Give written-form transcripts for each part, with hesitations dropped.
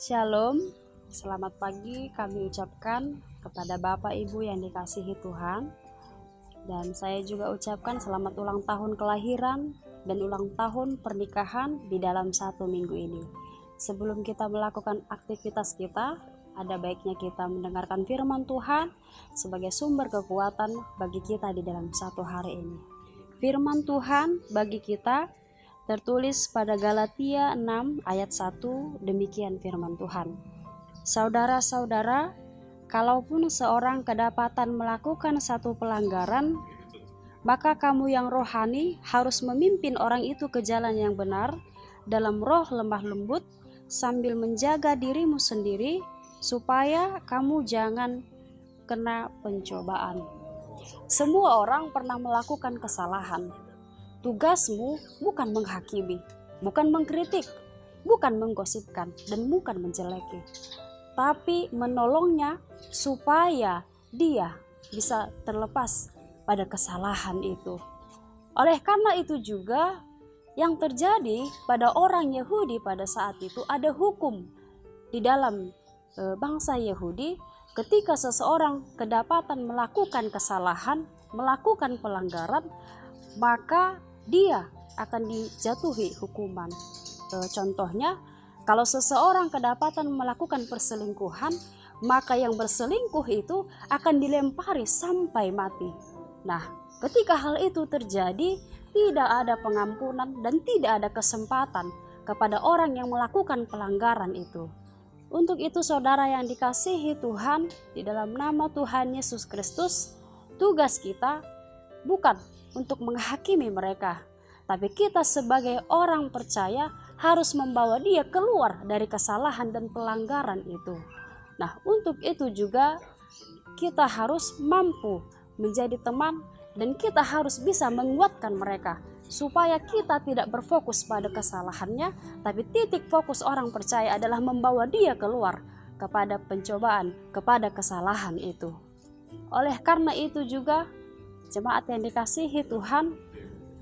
Shalom, selamat pagi kami ucapkan kepada Bapak Ibu yang dikasihi Tuhan. Dan saya juga ucapkan selamat ulang tahun kelahiran dan ulang tahun pernikahan di dalam satu minggu ini. Sebelum kita melakukan aktivitas kita, ada baiknya kita mendengarkan firman Tuhan sebagai sumber kekuatan bagi kita di dalam satu hari ini. Firman Tuhan bagi kita tertulis pada Galatia 6 ayat 1, demikian firman Tuhan. Saudara-saudara, kalaupun seorang kedapatan melakukan satu pelanggaran, maka kamu yang rohani harus memimpin orang itu ke jalan yang benar dalam roh lemah lembut, sambil menjaga dirimu sendiri supaya kamu jangan kena pencobaan. Semua orang pernah melakukan kesalahan. Tugasmu bukan menghakimi, bukan mengkritik, bukan menggosipkan, dan bukan menjeleki, tapi menolongnya supaya dia bisa terlepas pada kesalahan itu. Oleh karena itu juga yang terjadi pada orang Yahudi pada saat itu, ada hukum di dalam bangsa Yahudi. Ketika seseorang kedapatan melakukan kesalahan, melakukan pelanggaran, maka dia akan dijatuhi hukuman. Contohnya, kalau seseorang kedapatan melakukan perselingkuhan, maka yang berselingkuh itu akan dilempari sampai mati. Nah, ketika hal itu terjadi, tidak ada pengampunan dan tidak ada kesempatan kepada orang yang melakukan pelanggaran itu. Untuk itu, saudara yang dikasihi Tuhan, di dalam nama Tuhan Yesus Kristus, tugas kita bukan untuk menghakimi mereka, tapi kita sebagai orang percaya harus membawa dia keluar dari kesalahan dan pelanggaran itu. Nah, untuk itu juga kita harus mampu menjadi teman dan kita harus bisa menguatkan mereka supaya kita tidak berfokus pada kesalahannya, tapi titik fokus orang percaya adalah membawa dia keluar kepada pencobaan, kepada kesalahan itu. Oleh karena itu juga jemaat yang dikasihi Tuhan,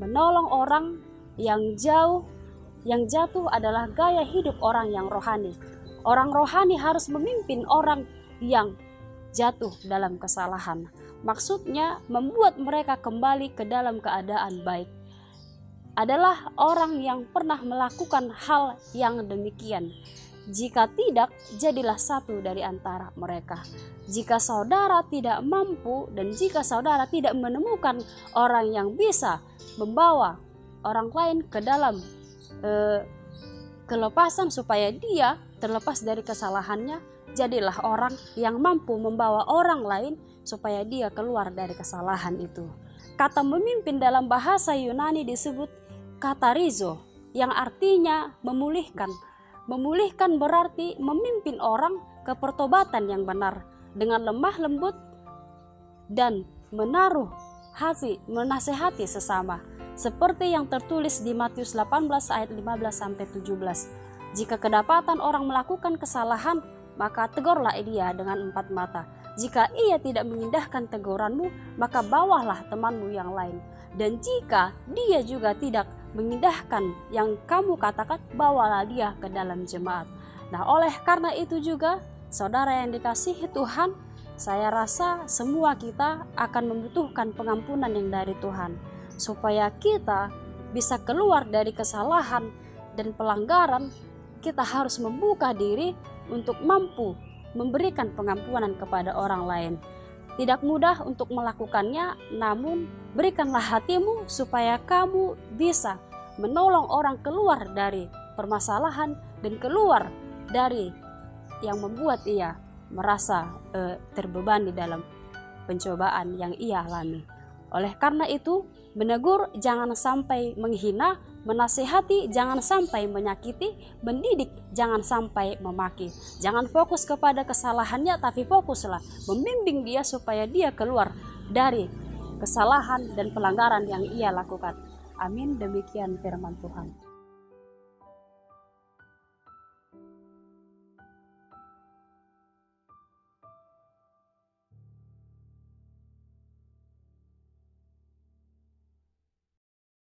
menolong orang yang jatuh adalah gaya hidup orang yang rohani. Orang rohani harus memimpin orang yang jatuh dalam kesalahan. Maksudnya membuat mereka kembali ke dalam keadaan baik. Adalah orang yang pernah melakukan hal yang demikian. Jika tidak, jadilah satu dari antara mereka. Jika saudara tidak mampu dan jika saudara tidak menemukan orang yang bisa membawa orang lain ke dalam kelepasan supaya dia terlepas dari kesalahannya, jadilah orang yang mampu membawa orang lain supaya dia keluar dari kesalahan itu. Kata memimpin dalam bahasa Yunani disebut katarizo, yang artinya memulihkan. Memulihkan berarti memimpin orang ke pertobatan yang benar dengan lemah lembut dan menaruh hati, menasehati sesama. Seperti yang tertulis di Matius 18 ayat 15-17. Jika kedapatan orang melakukan kesalahan, maka tegurlah dia dengan 4 mata. Jika ia tidak mengindahkan teguranmu, maka bawalah temanmu yang lain. Dan jika dia juga tidak mengindahkan yang kamu katakan, bawalah dia ke dalam jemaat. Nah, oleh karena itu juga, saudara yang dikasihi Tuhan, saya rasa semua kita akan membutuhkan pengampunan yang dari Tuhan, supaya kita bisa keluar dari kesalahan dan pelanggaran. Kita harus membuka diri untuk mampu memberikan pengampunan kepada orang lain. Tidak mudah untuk melakukannya, namun berikanlah hatimu supaya kamu bisa menolong orang keluar dari permasalahan dan keluar dari yang membuat ia merasa terbebani dalam pencobaan yang ia alami. Oleh karena itu, menegur jangan sampai menghina, menasihati jangan sampai menyakiti, mendidik jangan sampai memaki. Jangan fokus kepada kesalahannya, tapi fokuslah membimbing dia supaya dia keluar dari kesalahan dan pelanggaran yang ia lakukan. Amin, demikian firman Tuhan.